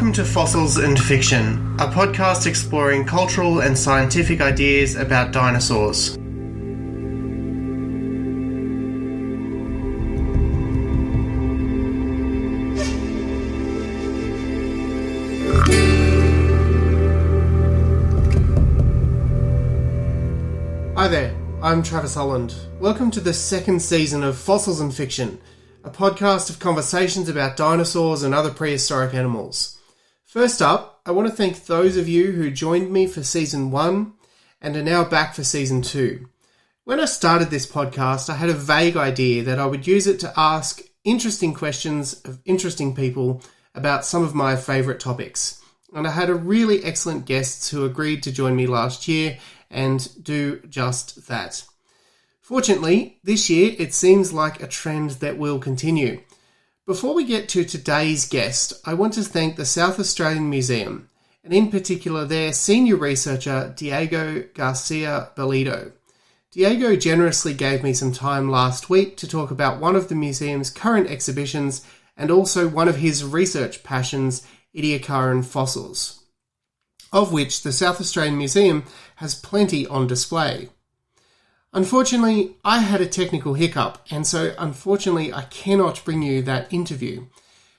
Welcome to Fossils and Fiction, a podcast exploring cultural and scientific ideas about dinosaurs. Hi there, I'm Travis Holland. Welcome to the second season of Fossils and Fiction, a podcast of conversations about dinosaurs and other prehistoric animals. First up, I want to thank those of you who joined me for Season 1 and are now back for Season 2. When I started this podcast, I had a vague idea that I would use it to ask interesting questions of interesting people about some of my favourite topics. And I had a really excellent guests who agreed to join me last year and do just that. Fortunately, this year it seems like a trend that will continue. Before we get to today's guest, I want to thank the South Australian Museum, and in particular their senior researcher, Diego Garcia Bellido. Diego generously gave me some time last week to talk about one of the museum's current exhibitions and also one of his research passions, Ediacaran fossils, of which the South Australian Museum has plenty on display. Unfortunately, I had a technical hiccup, and so unfortunately I cannot bring you that interview.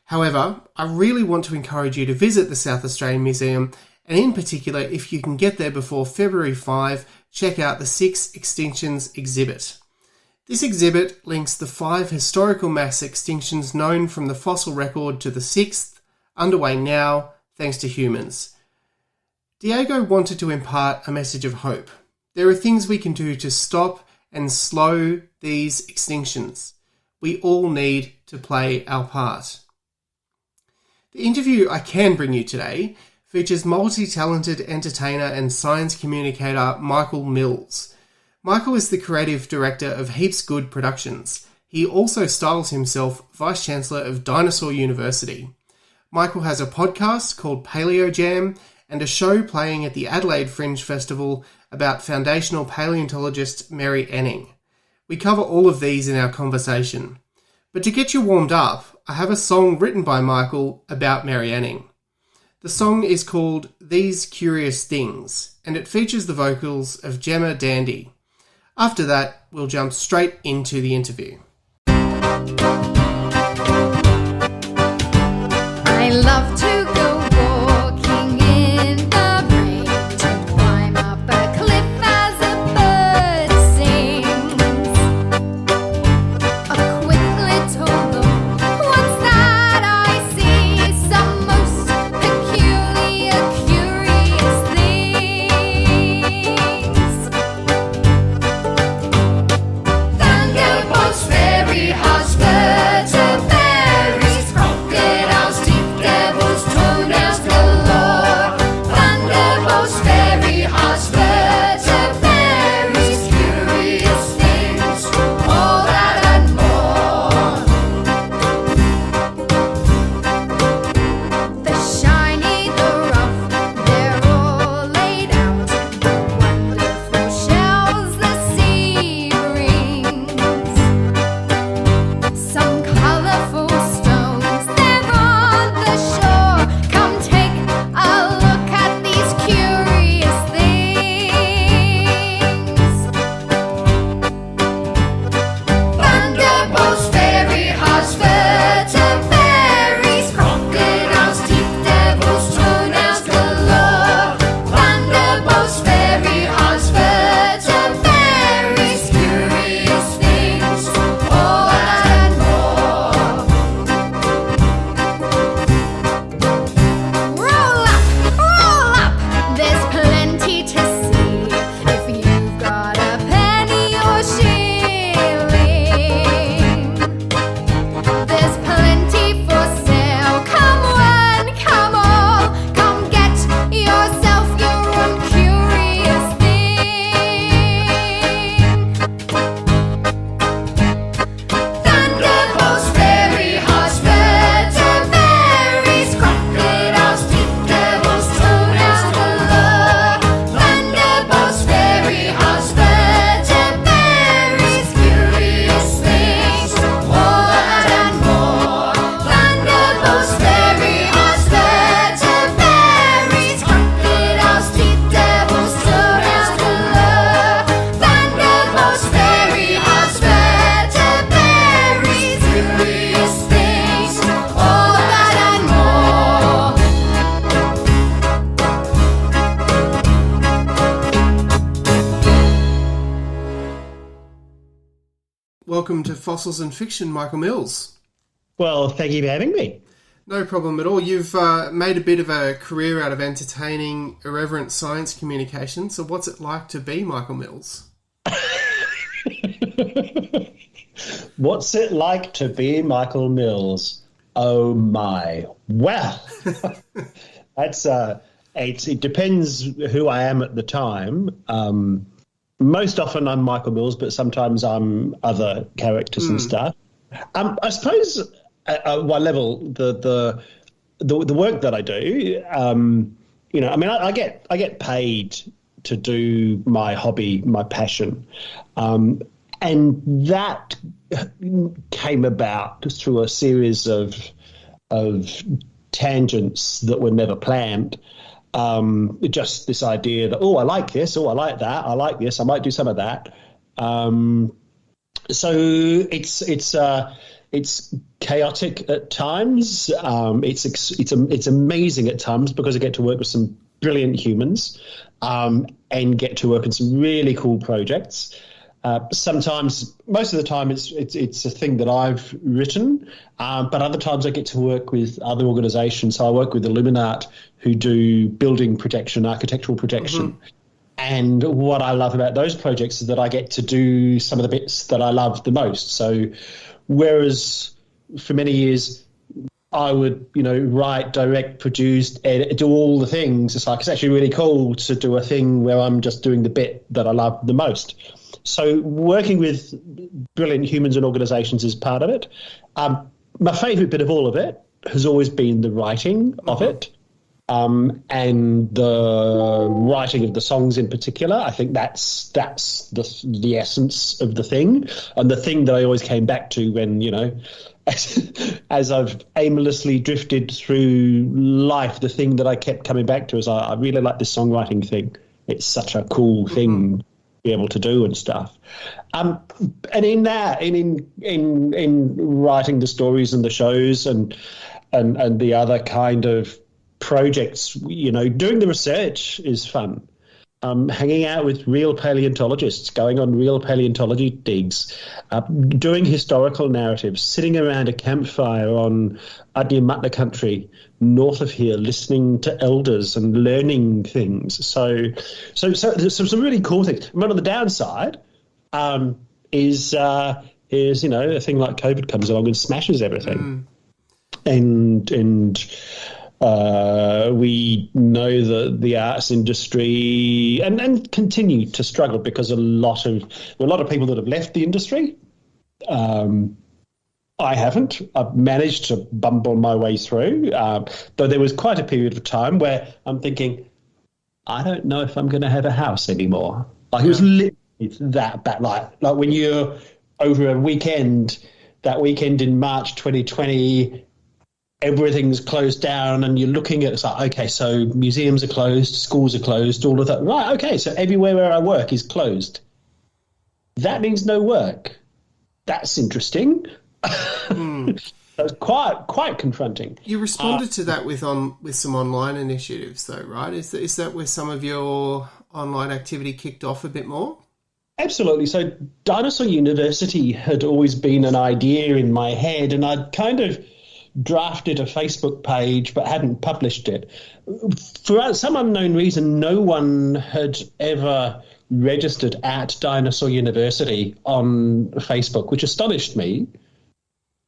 However, I really want to encourage you to visit the South Australian Museum, and in particular, if you can get there before February 5, check out the 6 Extinctions exhibit. This exhibit links the 5 historical mass extinctions known from the fossil record to the 6th, underway now, thanks to humans. Diego wanted to impart a message of hope. There are things we can do to stop and slow these extinctions. We all need to play our part. The interview I can bring you today features multi-talented entertainer and science communicator Michael Mills. Michael is the creative director of Heaps Good Productions. He also styles himself Vice-Chancellor of Dinosaur University. Michael has a podcast called PalaeoJam and a show playing at the Adelaide Fringe Festival about foundational palaeontologist Mary Enning. We cover all of these in our conversation. But to get you warmed up, I have a song written by Michael about Mary Enning. The song is called These Curious Things, and it features the vocals of Gemma Dandy. After that, we'll jump straight into the interview. I love to go walking in the rain, to climb up a cliff as a bird sings. A quick little look, what's that I see? Some most peculiar, curious things. Thunderbolts, fairy hearts, birds of berries, crocodiles, deep devils, welcome to Fossils and Fiction, Michael Mills. Well, thank you for having me. No problem at all. You've made a bit of a career out of entertaining irreverent science communication, so what's it like to be Michael Mills? What's it like to be Michael Mills? Oh my. Well, it depends who I am at the time. Most often I'm Michael Mills, but sometimes I'm other characters and stuff. I suppose at one level, the work that I do, I get paid to do my hobby, my passion, and that came about through a series of tangents that were never planned. Just this idea that, I like this, I like that, I like this, I might do some of that. So it's chaotic at times. It's amazing at times because I get to work with some brilliant humans and get to work on some really cool projects. Sometimes, most of the time, it's a thing that I've written, but other times I get to work with other organisations. So I work with Illuminat, who do building protection, architectural protection. And what I love about those projects is that I get to do some of the bits that I love the most. So whereas for many years I would, write, direct, produce, edit, do all the things, it's actually really cool to do a thing where I'm just doing the bit that I love the most. So working with brilliant humans and organisations is part of it. My favourite bit of all of it has always been the writing of it. And the writing of the songs in particular. I think that's the essence of the thing, and the thing that I always came back to when, as I've aimlessly drifted through life, the thing that I kept coming back to is I really like this songwriting thing. It's such a cool thing to be able to do and stuff. And in that, in writing the stories and the shows and the other kind of projects, doing the research is fun. Hanging out with real paleontologists, going on real paleontology digs, doing historical narratives, sitting around a campfire on Adelaide country north of here, listening to elders and learning things. So there's some really cool things. But on the downside is a thing like COVID comes along and smashes everything. And we know that the arts industry and continue to struggle because a lot of people that have left the industry. I haven't. I've managed to bumble my way through, though there was quite a period of time where I'm thinking, I don't know if I'm going to have a house anymore. It was literally that bad. Like when you're over a weekend, that weekend in March 2020, everything's closed down and you're looking at, it's like, okay, so museums are closed, schools are closed, all of that. Right, okay, so everywhere where I work is closed. That means no work. That's interesting. That's quite confronting. You responded to that with some online initiatives though, right? Is that where some of your online activity kicked off a bit more? Absolutely. So Dinosaur University had always been an idea in my head, and I'd kind of drafted a Facebook page but hadn't published it. For some unknown reason, no one had ever registered at Dinosaur University on Facebook, which astonished me.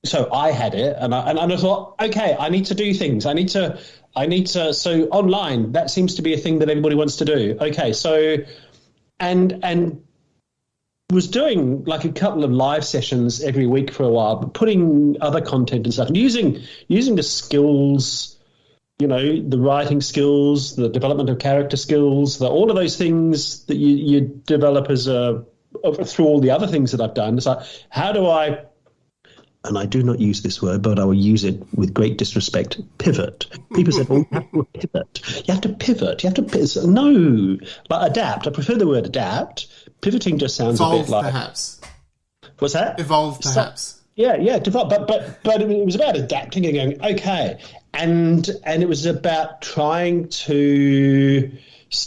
So I had it, and I thought, okay, I need to do things. I need to. So online, that seems to be a thing that everybody wants to do. Okay, so and was doing like a couple of live sessions every week for a while, but putting other content and stuff, and using the skills, the writing skills, the development of character skills, all of those things that you develop through all the other things that I've done. It's like, how do I, and I do not use this word, but I will use it with great disrespect, pivot. People said, you have to pivot. You have to pivot. You have to pivot. No, but adapt. I prefer the word adapt. Pivoting just sounds Evolve, a bit like... perhaps. What's that? Evolve, perhaps. Yeah, develop. But it was about adapting and going, okay. And it was about trying to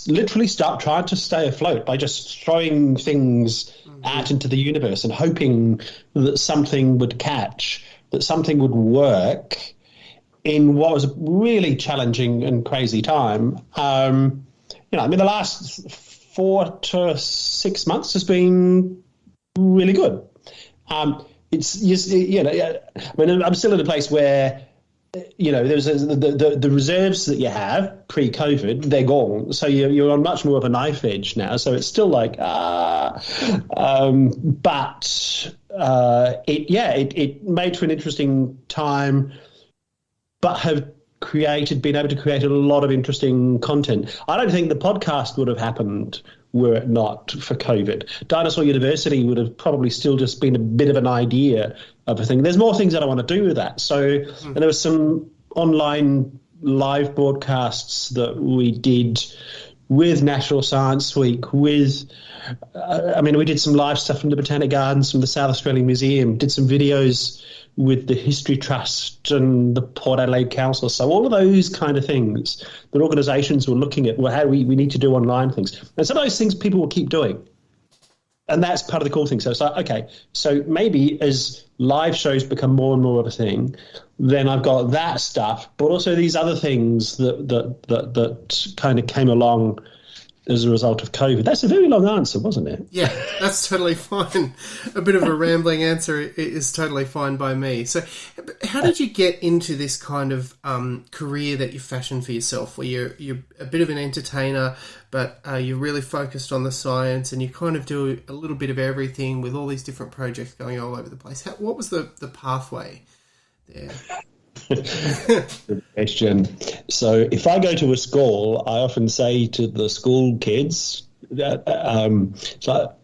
literally trying to stay afloat by just throwing things out into the universe and hoping that something would catch, that something would work in what was a really challenging and crazy time. The last 4 to 6 months has been really good. It's just, I'm still in a place where, there's the reserves that you have pre-COVID, they're gone. So you're on much more of a knife edge now. So it's still like, it made for an interesting time, but have been able to create a lot of interesting content. I don't think the podcast would have happened were it not for COVID. Dinosaur University would have probably still just been a bit of an idea of a thing. There's more things that I want to do with that. So and there was some online live broadcasts that we did with National Science Week, we did some live stuff from the Botanic Gardens, from the South Australian Museum, did some videos with the History Trust and the Port Adelaide Council. So all of those kind of things that organisations were looking at, how we need to do online things. And some of those things people will keep doing. And that's part of the cool thing. So it's like, okay, so maybe as live shows become more and more of a thing, then I've got that stuff, but also these other things that kind of came along as a result of COVID. That's a very long answer, wasn't it? Yeah, that's totally fine. A bit of a rambling answer is totally fine by me. So how did you get into this kind of career that you fashioned for yourself, where you're a bit of an entertainer, but you're really focused on the science and you kind of do a little bit of everything with all these different projects going all over the place? What was the pathway there? Good question. So if I go to a school, I often say to the school kids that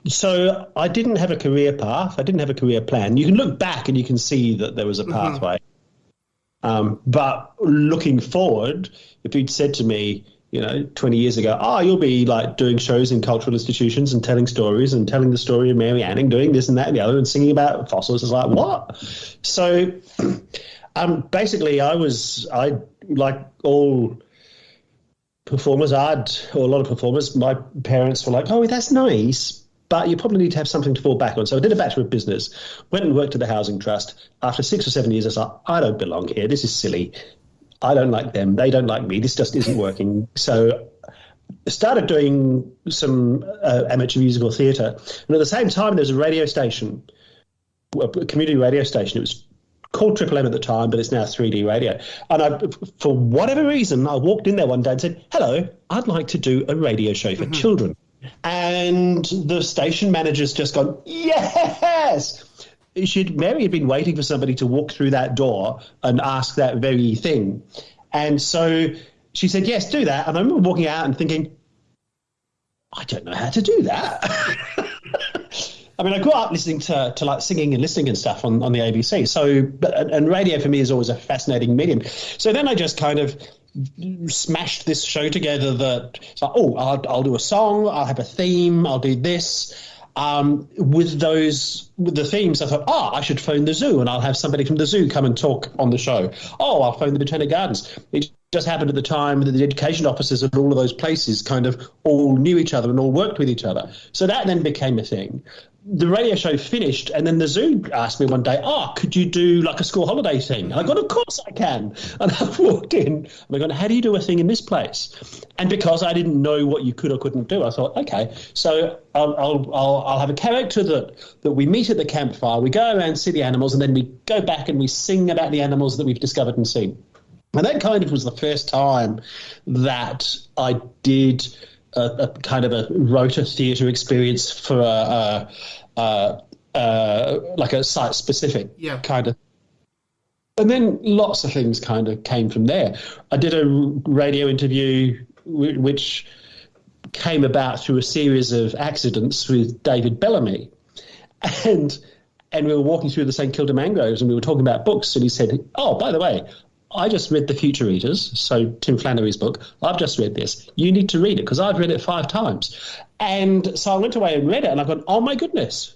so I didn't have a career path. I didn't have a career plan. You can look back and you can see that there was a pathway. But looking forward, if you'd said to me, 20 years ago, you'll be like doing shows in cultural institutions and telling stories and telling the story of Mary Anning, doing this and that and the other and singing about fossils, it's like, what? So basically, I like all performers, or a lot of performers, my parents were like, oh, that's nice, but you probably need to have something to fall back on. So I did a Bachelor of Business, went and worked at the Housing Trust. After 6 or 7 years, I was like, I don't belong here. This is silly. I don't like them. They don't like me. This just isn't working. So I started doing some amateur musical theatre. And at the same time, there was a radio station, a community radio station. It was called Triple M at the time, but it's now 3D radio. And for whatever reason, I walked in there one day and said, hello, I'd like to do a radio show for children. And the station manager's just gone, yes! Mary had been waiting for somebody to walk through that door and ask that very thing. And so she said, yes, do that. And I remember walking out and thinking, I don't know how to do that. I mean, I grew up listening to like singing and listening and stuff on the ABC. So, and radio for me is always a fascinating medium. So then I just kind of smashed this show together that it's like, I'll do a song, I'll have a theme, I'll do this. With the themes, I thought, I should phone the zoo and I'll have somebody from the zoo come and talk on the show. I'll phone the Botanic Gardens. It just happened at the time that the education officers at all of those places kind of all knew each other and all worked with each other. So that then became a thing. The radio show finished, and then the zoo asked me one day, could you do like a school holiday thing? And I got, of course I can. And I walked in, and I got, how do you do a thing in this place? And because I didn't know what you could or couldn't do, I thought, okay, so I'll have a character that we meet at the campfire, we go around, see the animals, and then we go back and we sing about the animals that we've discovered and seen. And that kind of was the first time that I did a kind of a rota theatre experience for like a site specific kind of. And then lots of things kind of came from there. I did a radio interview which came about through a series of accidents with David Bellamy. And we were walking through the St Kilda mangroves and we were talking about books, and he said, by the way, I just read The Future Eaters, so Tim Flannery's book. I've just read this. You need to read it because I've read it 5 times. And so I went away and read it, and I got, oh my goodness,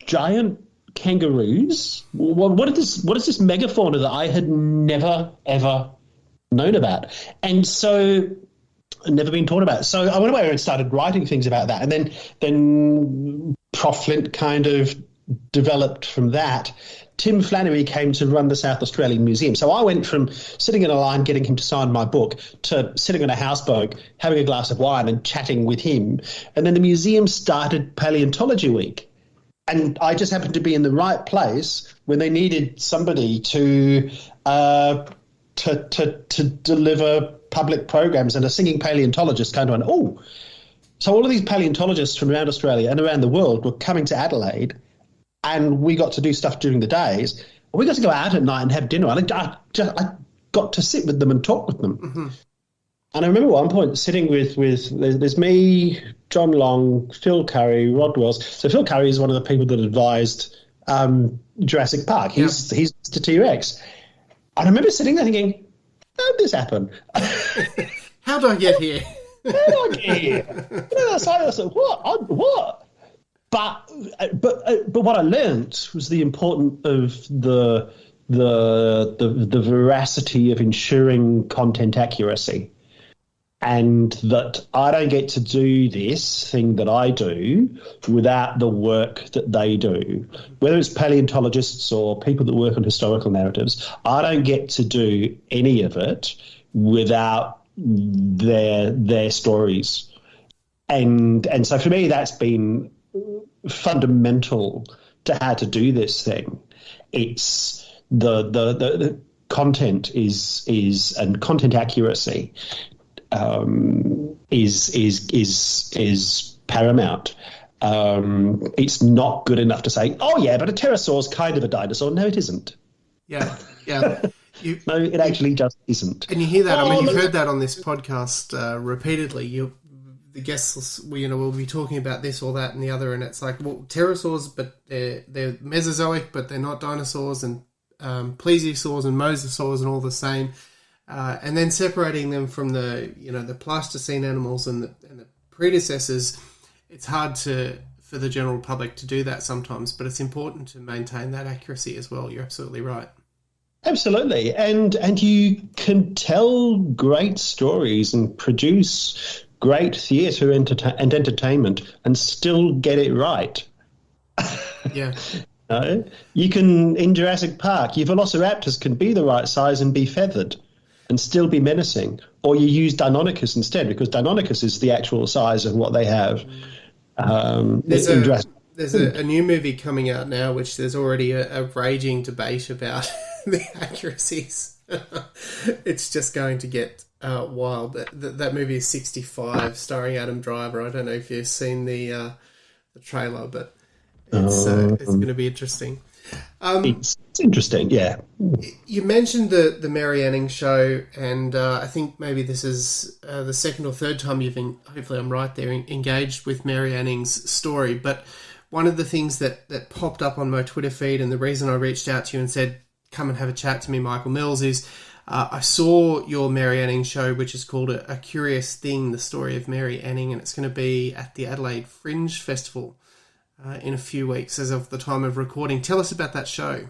giant kangaroos? What is this megafauna that I had never, ever known about? And so never been taught about. So I went away and started writing things about that. And then Prof Flint kind of developed from that. Tim Flannery came to run the South Australian Museum. So I went from sitting in a line getting him to sign my book to sitting on a houseboat, having a glass of wine and chatting with him. And then the museum started Paleontology Week. And I just happened to be in the right place when they needed somebody to deliver public programs, and a singing paleontologist kind of went, oh. So all of these paleontologists from around Australia and around the world were coming to Adelaide, and we got to do stuff during the days. We got to go out at night and have dinner. I got to sit with them and talk with them. Mm-hmm. And I remember at one point sitting with there's me, John Long, Phil Curry, Rod Wells. So Phil Curry is one of the people that advised Jurassic Park. He's the T-Rex. And I remember sitting there thinking, how did this happen? How did I get here? How did I get here? I said, what? But what I learned was the importance of the veracity of ensuring content accuracy. And that I don't get to do this thing that I do without the work that they do. Whether it's paleontologists or people that work on historical narratives, I don't get to do any of it without their stories. And so for me, that's been fundamental to how to do this thing. It's the content is and content accuracy is paramount. It's not good enough to say, oh yeah, but a pterosaur's kind of a dinosaur. No, it isn't. Yeah. No, it actually just isn't. And you hear that. You've heard that on this podcast repeatedly. The guests, will be talking about this or that and the other, and it's like, well, pterosaurs, but they're Mesozoic, but they're not dinosaurs, and plesiosaurs and mosasaurs and all the same. And then separating them from the Pleistocene animals and the predecessors, it's hard for the general public to do that sometimes, but it's important to maintain that accuracy as well. You're absolutely right. Absolutely. And you can tell great stories and produce great theatre and entertainment and still get it right. Yeah. You can, in Jurassic Park, your velociraptors can be the right size and be feathered and still be menacing. Or you use Deinonychus instead, because Deinonychus is the actual size of what they have. There's a new movie coming out now, which there's already a raging debate about the accuracies. It's just going to get wild. That movie is 65, starring Adam Driver. I don't know if you've seen the trailer, but it's going to be interesting. It's interesting, yeah. You mentioned the Mary Anning show, and I think maybe this is the second or third time you've hopefully I'm right there, engaged with Mary Anning's story. But one of the things that popped up on my Twitter feed, and the reason I reached out to you and said, come and have a chat to me, Michael Mills, is I saw your Mary Anning show, which is called A Curious Thing, the story of Mary Anning, and it's going to be at the Adelaide Fringe Festival in a few weeks as of the time of recording. Tell us about that show.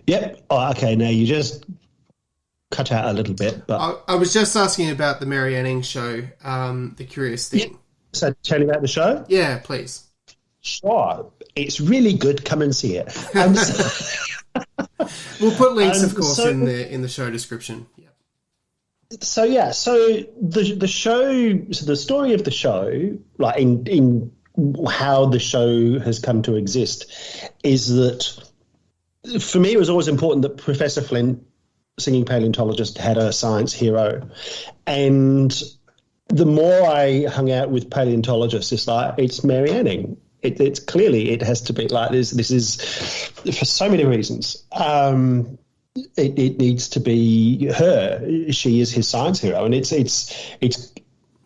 Yep. Oh, okay, now you just cut out a little bit. But I was just asking about the Mary Anning show, The Curious Thing. Yeah. So tell you about the show? Yeah, please. Sure. It's really good. Come and see it. We'll put links, of course, in the show description. Yeah. So the show, so the story of the show, like in how the show has come to exist, is that for me it was always important that Professor Flint, singing paleontologist, had a science hero, and the more I hung out with paleontologists, it's Mary Anning. It's clearly it has to be like this. This is for so many reasons. It needs to be her. She is his science hero, and it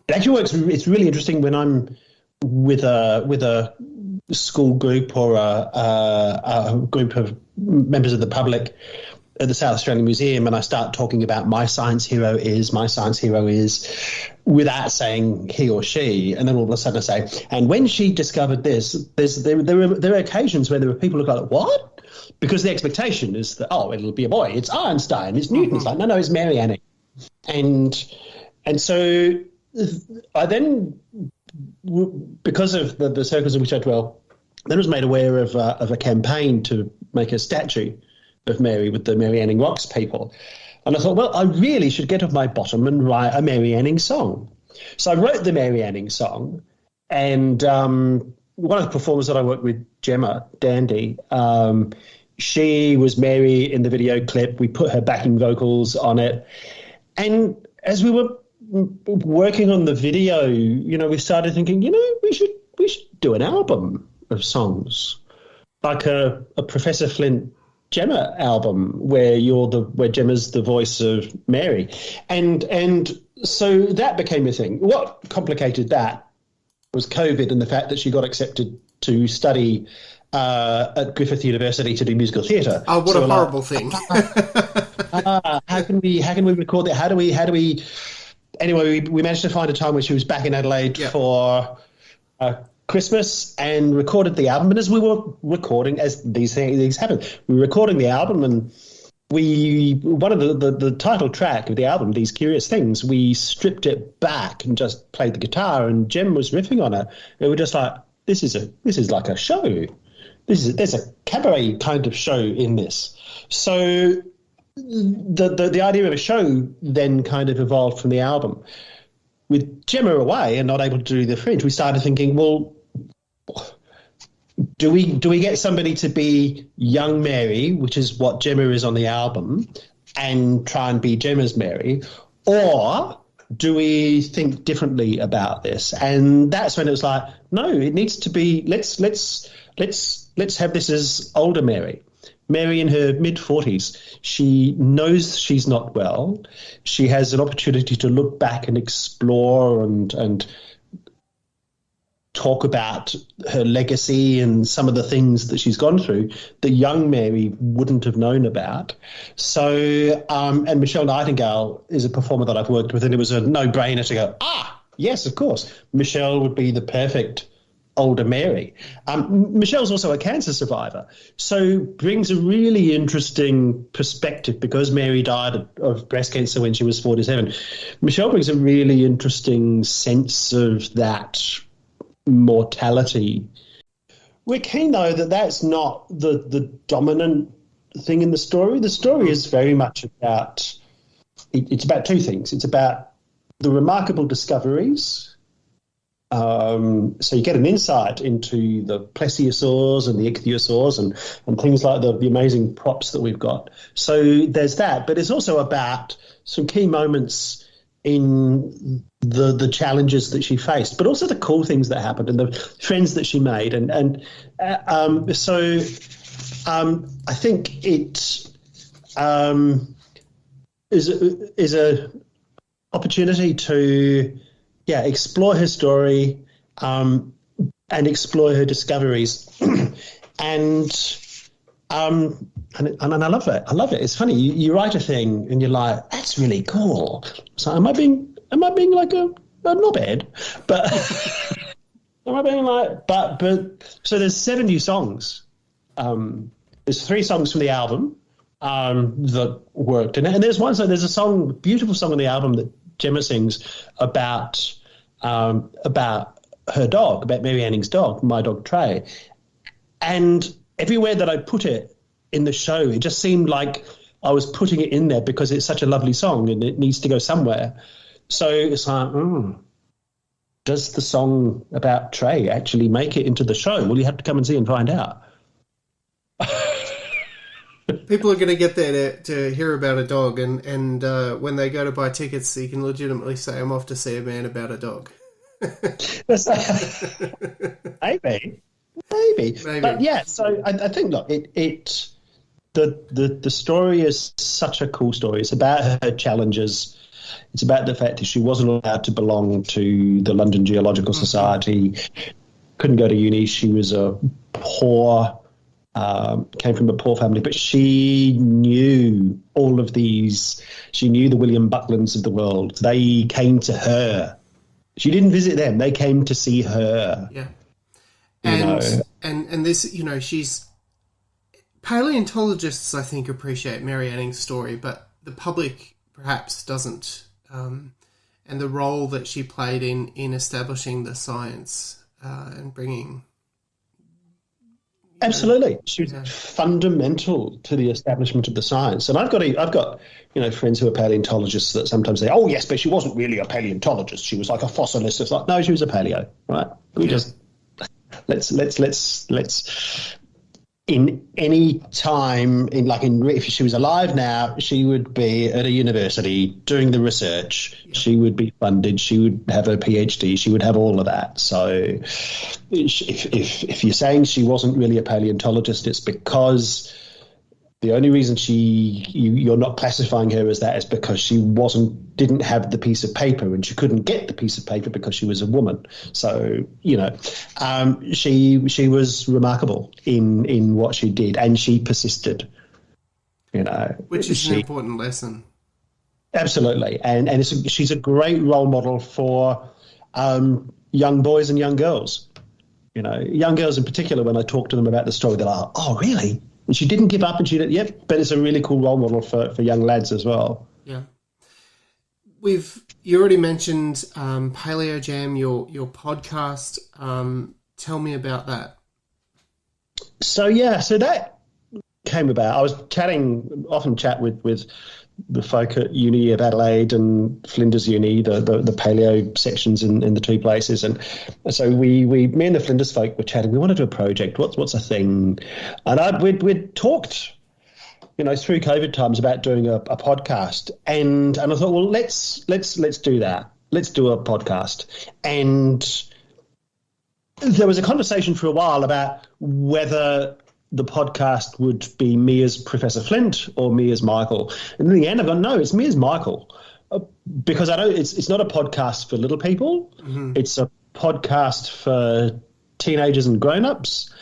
actually works. It's really interesting when I'm with a school group or a group of members of the public at the South Australian Museum, and I start talking about my science hero is, without saying he or she, and then all of a sudden I say, and when she discovered this, there are occasions where there are people who go, what? Because the expectation is that, it'll be a boy, it's Einstein, it's Newton. It's like, no, it's Mary Anning. And so I then, because of the circles in which I dwell, then was made aware of a campaign to make a statue of Mary with the Mary Anning Rocks people. And I thought, well, I really should get off my bottom and write a Mary Anning song. So I wrote the Mary Anning song, and one of the performers that I worked with, Gemma Dandy, she was Mary in the video clip. We put her backing vocals on it. And as we were working on the video, we started thinking, we should do an album of songs, like a Professor Flint Gemma album where Gemma's the voice of Mary. And so that became a thing. What complicated that was COVID and the fact that she got accepted to study at Griffith University to do musical theatre. Oh, what a horrible thing. How can we record that? How do we anyway, we managed to find a time when she was back in Adelaide for Christmas and recorded the album. And as we were recording, as these things happen, we were recording the album, and one of the title track of the album, These Curious Things, we stripped it back and just played the guitar, and Jem was riffing on it. And we're just like, this is like a show. There's a cabaret kind of show in this. So the idea of a show then kind of evolved from the album. With Gemma away and not able to do the Fringe, we started thinking, well, do we get somebody to be young Mary, which is what Gemma is on the album, and try and be Gemma's Mary, or do we think differently about this? And that's when it was like, no, it needs to be, let's have this as older Mary. Mary in her mid-40s, she knows she's not well. She has an opportunity to look back and explore and talk about her legacy and some of the things that she's gone through that young Mary wouldn't have known about. So, and Michelle Nightingale is a performer that I've worked with, and it was a no-brainer to go, yes, of course, Michelle would be the perfect older Mary. Michelle's also a cancer survivor, so brings a really interesting perspective because Mary died of breast cancer when she was 47. Michelle brings a really interesting sense of that mortality. We're keen, though, that that's not the dominant thing in the story. The story is very much about, it's about two things. It's about the remarkable discoveries. So you get an insight into the plesiosaurs and the ichthyosaurs and things like the amazing props that we've got. So there's that, but it's also about some key moments in the challenges that she faced, but also the cool things that happened and the friends that she made. So I think it is a opportunity to explore her story and explore her discoveries. and I love it. I love it. It's funny. You write a thing and you're like, that's really cool. So am I being like a knobhead? But am I being like, but so there's 7 new songs. There's 3 songs from the album that worked. And there's a beautiful song on the album that Gemma sings about her dog, about Mary Anning's dog, my dog Trey. And everywhere that I put it in the show, it just seemed like I was putting it in there because it's such a lovely song and it needs to go somewhere. So it's like, does the song about Trey actually make it into the show? Well, you have to come and see and find out. People are going to get there to hear about a dog, and when they go to buy tickets, you can legitimately say, I'm off to see a man about a dog. Maybe. But yeah, so I think, look, the story is such a cool story. It's about her challenges. It's about the fact that she wasn't allowed to belong to the London Geological Society, couldn't go to uni. She was came from a poor family, but she knew all of these. She knew the William Bucklands of the world. They came to her. She didn't visit them. They came to see her. Yeah. And this, she's... Paleontologists, I think, appreciate Mary Anning's story, but the public perhaps doesn't, and the role that she played in establishing the science and bringing. Absolutely, she was fundamental to the establishment of the science. And I've got friends who are paleontologists that sometimes say, "Oh yes, but she wasn't really a paleontologist. She was like a fossilist." It's like, no, she was a paleo, right? We just let's. In any time, if she was alive now, she would be at a university doing the research. Yeah. She would be funded. She would have a PhD. She would have all of that. So, if you're saying she wasn't really a paleontologist, it's because the only reason you're not classifying her as that is because she didn't have the piece of paper, and she couldn't get the piece of paper because she was a woman. So she was remarkable in what she did, and she persisted. Which is an important lesson. Absolutely, and she's a great role model for young boys and young girls. Young girls in particular. When I talk to them about the story, they're like, "Oh, really?" And she didn't give up, and but it's a really cool role model for young lads as well. Yeah. You already mentioned PalaeoJam, your podcast. Tell me about that. So that came about. I was often chat with the folk at Uni of Adelaide and Flinders Uni, the paleo sections in the two places. And so me and the Flinders folk were chatting. We want to do a project. What's a thing? And we'd talked, through COVID times about doing a podcast. And I thought, well, let's do that. Let's do a podcast. And there was a conversation for a while about whether the podcast would be me as Professor Flint or me as Michael. And in the end, I've gone, no, it's me as Michael, because it's not a podcast for little people. Mm-hmm. It's a podcast for teenagers and grown-ups.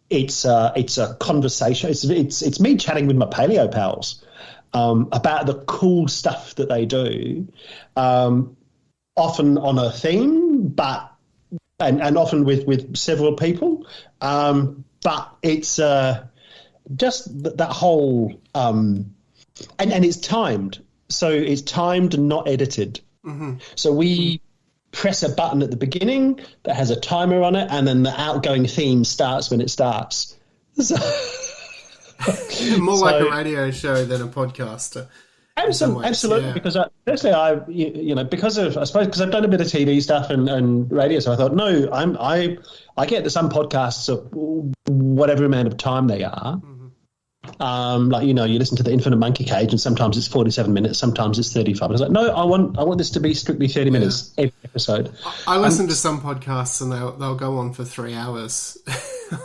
It's a conversation. It's me chatting with my paleo pals about the cool stuff that they do, often on a theme, but and often with several people. But it's just that whole and it's timed. So it's timed and not edited. Mm-hmm. So we press a button at the beginning that has a timer on it, and then the outgoing theme starts when it starts. So, more like a radio show than a podcast. Absolutely, yeah. Because personally, because I've done a bit of TV stuff and radio, so I thought, no, I get some podcasts of whatever amount of time they are. Mm-hmm. You listen to the Infinite Monkey Cage, and sometimes it's 47 minutes, sometimes it's 35. I was like, no, I want this to be strictly 30 minutes every episode. I listen to some podcasts, and they'll go on for 3 hours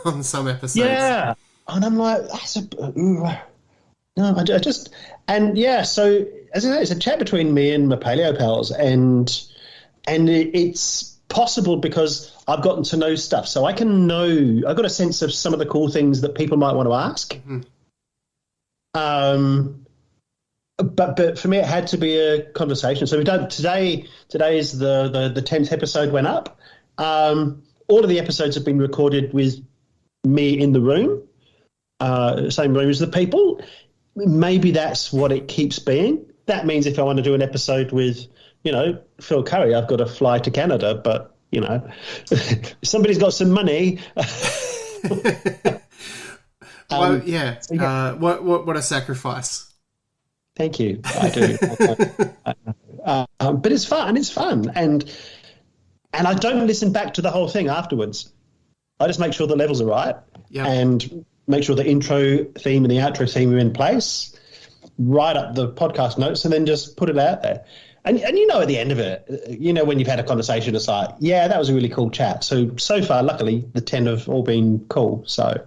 on some episodes. Yeah, and I'm like, no, I just, and yeah, so as I say, it's a chat between me and my paleo pals, and it's possible because I've gotten to know stuff, so I've got a sense of some of the cool things that people might want to ask. Mm-hmm. But for me, it had to be a conversation. So today is the 10th episode went up. All of the episodes have been recorded with me in the room, same room as the people. Maybe that's what it keeps being. That means if I want to do an episode with, Phil Curry, I've got to fly to Canada. But, if somebody's got some money. What a sacrifice. Thank you. I do. But it's fun. And I don't listen back to the whole thing afterwards. I just make sure the levels are right. Yep. And make sure the intro theme and the outro theme are in place, write up the podcast notes, and then just put it out there. And at the end of it, when you've had a conversation, it's like, yeah, that was a really cool chat. So far, luckily, the 10 have all been cool. So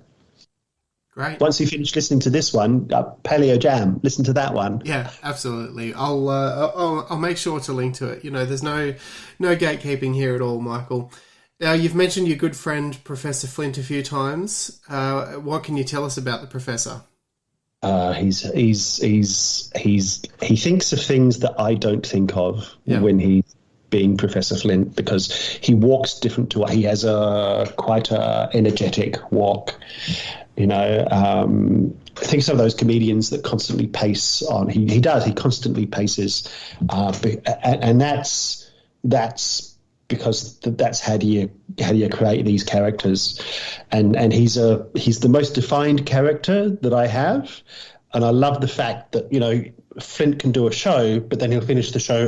great. Once you finish listening to this one, PalaeoJam, listen to that one. Yeah, absolutely. I'll make sure to link to it. There's no gatekeeping here at all, Michael. Now, you've mentioned your good friend, Professor Flint, a few times. What can you tell us about the professor? He thinks of things that I don't think of when he's being Professor Flint, because he walks different to he has quite a energetic walk. You know, I think some of those comedians that constantly pace on, he constantly paces, and that's because that's how do you create these characters, and he's the most defined character that I have, and I love the fact that, you know, Flint can do a show, but then he'll finish the show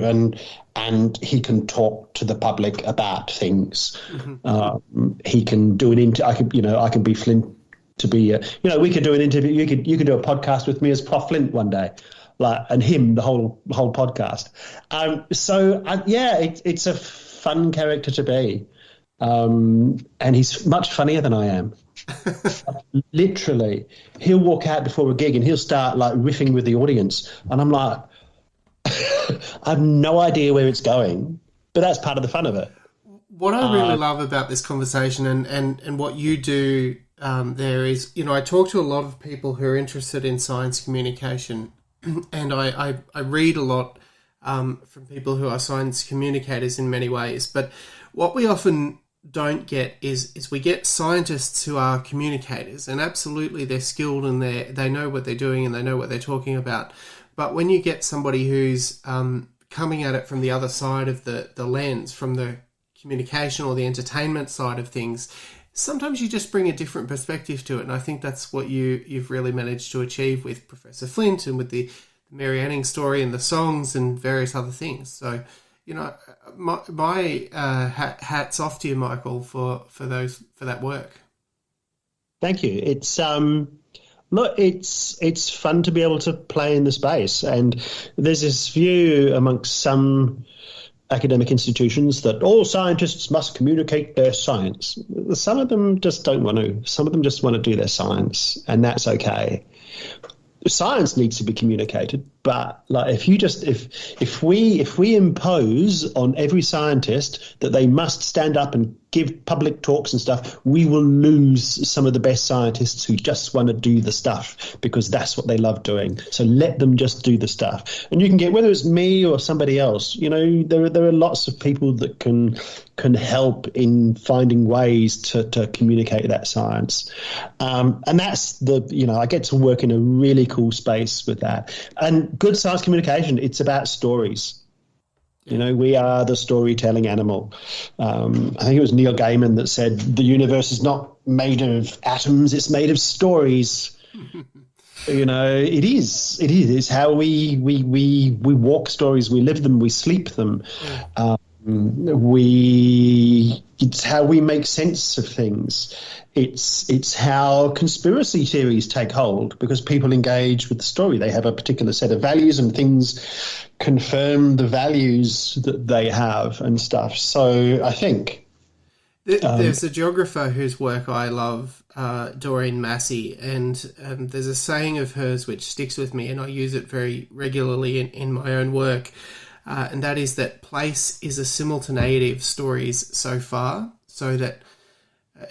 and he can talk to the public about things. Mm-hmm. He can do I can be Flint to be we could do an interview. You could do a podcast with me as Prof Flint one day, and him the whole podcast. It's a fun character to be, and he's much funnier than I am. Literally, he'll walk out before a gig and he'll start like riffing with the audience, and I'm like, I have no idea where it's going, but that's part of the fun of it. What I really love about this conversation and what you do there is, you know, I talk to a lot of people who are interested in science communication, and I read a lot from people who are science communicators in many ways. But what we often don't get is we get scientists who are communicators, and absolutely they're skilled and they know what they're doing and they know what they're talking about. But when you get somebody who's coming at it from the other side of the lens, from the communication or the entertainment side of things, sometimes you just bring a different perspective to it. And I think that's what you've really managed to achieve with Professor Flint and with the Mary Anning story and the songs and various other things. So, you know, my hats off to you, Michael, for that work. Thank you. It's it's fun to be able to play in the space, and there's this view amongst some academic institutions that all scientists must communicate their science. Some of them just don't want to. Some of them just want to do their science, and that's okay. Science needs to be communicated, but like if we impose on every scientist that they must stand up and give public talks and stuff, we will lose some of the best scientists who just want to do the stuff because that's what they love doing. So let them just do the stuff, and you can get, whether it's me or somebody else, you know, there are lots of people that can help in finding ways to communicate that science, and that's I get to work in a really cool space with that. And good science communication, it's about stories. You know, we are the storytelling animal. I think it was Neil Gaiman that said the universe is not made of atoms, it's made of stories. You know, it is. It's how we walk stories, we live them, we sleep them. It's how we make sense of things. It's how conspiracy theories take hold, because people engage with the story. They have a particular set of values, and things confirm the values that they have and stuff. So I think there's a geographer whose work I love, Doreen Massey, and there's a saying of hers which sticks with me, and I use it very regularly in my own work. And that is that place is a simultaneity of stories so far, so that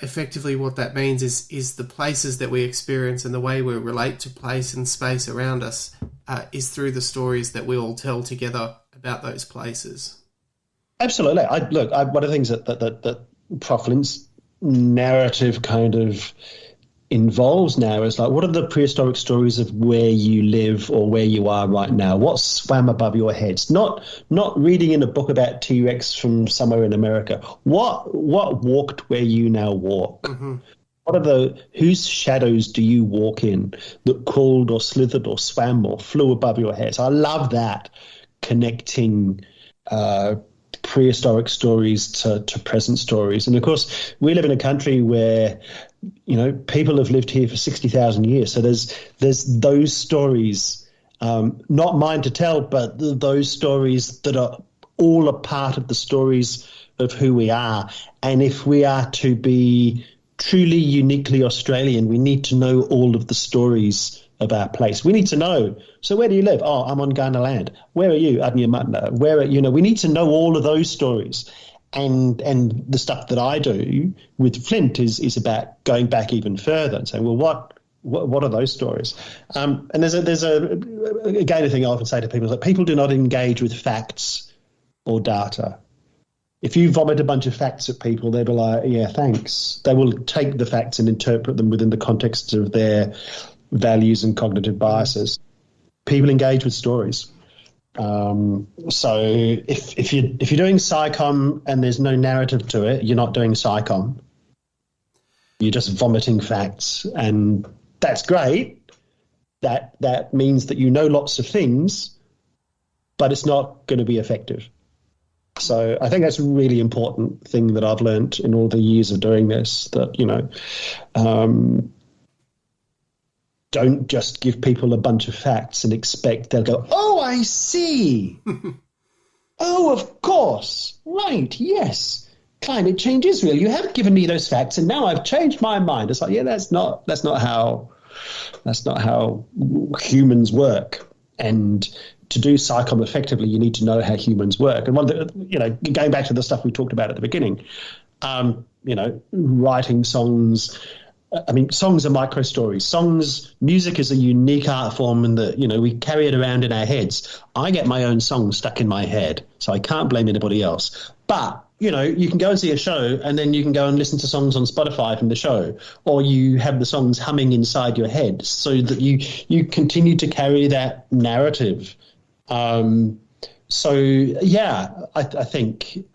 effectively what that means is the places that we experience and the way we relate to place and space around us is through the stories that we all tell together about those places. Absolutely. One of the things that Prof Flint's narrative kind of involves now is like, what are the prehistoric stories of where you live or where you are right now? What swam above your heads? Not reading in a book about T-Rex from somewhere in America. What walked where you now walk? Mm-hmm. Whose shadows do you walk in that crawled or slithered or swam or flew above your heads? I love that, connecting prehistoric stories to present stories. And of course, we live in a country where, you know, people have lived here for 60,000 years. So there's those stories, not mine to tell, but those stories that are all a part of the stories of who we are. And if we are to be truly uniquely Australian, we need to know all of the stories of our place. We need to know. So where do you live? Oh, I'm on Ghana land. Where are you? Adnyamatna. We need to know all of those stories. And the stuff that I do with Flint is about going back even further and saying, well, what are those stories? And there's a thing I often say to people is that people do not engage with facts or data. If you vomit a bunch of facts at people, they'll be like, yeah, thanks. They will take the facts and interpret them within the context of their values and cognitive biases. People engage with stories. So if you're doing psychom and there's no narrative to it, you're not doing psychom. You're just vomiting facts, and that's great. That means that you know lots of things, but it's not going to be effective. So I think that's a really important thing that I've learned in all the years of doing this, that, don't just give people a bunch of facts and expect they'll go, oh, I see. Oh, of course. Right, yes. Climate change is real. You have given me those facts and now I've changed my mind. It's like, yeah, that's not how humans work. And to do psychom effectively, you need to know how humans work. And one of the, going back to the stuff we talked about at the beginning, writing songs. I mean, songs are micro stories. Music is a unique art form in that, we carry it around in our heads. I get my own song stuck in my head, so I can't blame anybody else. But, you can go and see a show and then you can go and listen to songs on Spotify from the show, or you have the songs humming inside your head so that you continue to carry that narrative. I think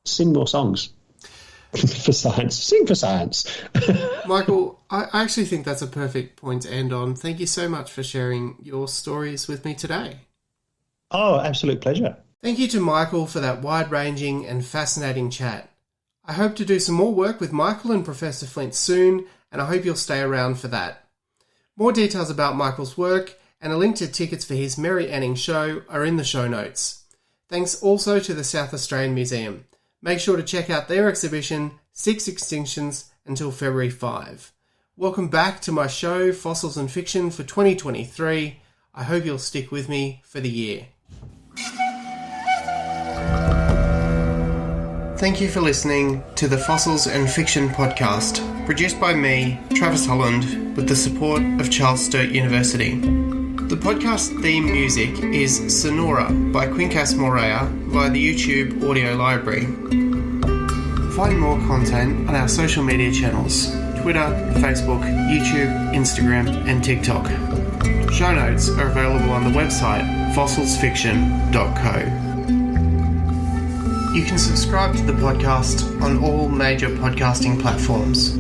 sing more songs. For science. Sing for science. Michael, I actually think that's a perfect point to end on. Thank you so much for sharing your stories with me today. Oh, absolute pleasure. Thank you to Michael for that wide-ranging and fascinating chat. I hope to do some more work with Michael and Professor Flint soon, and I hope you'll stay around for that. More details about Michael's work and a link to tickets for his Merry Anning show are in the show notes. Thanks also to the South Australian Museum. Make sure to check out their exhibition, 6 Extinctions Until February 5. Welcome back to my show, Fossils and Fiction, for 2023. I hope you'll stick with me for the year. Thank you for listening to the Fossils and Fiction podcast, produced by me, Travis Holland, with the support of Charles Sturt University. The podcast theme music is Sonora by Quincas Morea via the YouTube audio library. Find more content on our social media channels: Twitter, Facebook, YouTube, Instagram, and TikTok. Show notes are available on the website fossilsfiction.co. You can subscribe to the podcast on all major podcasting platforms.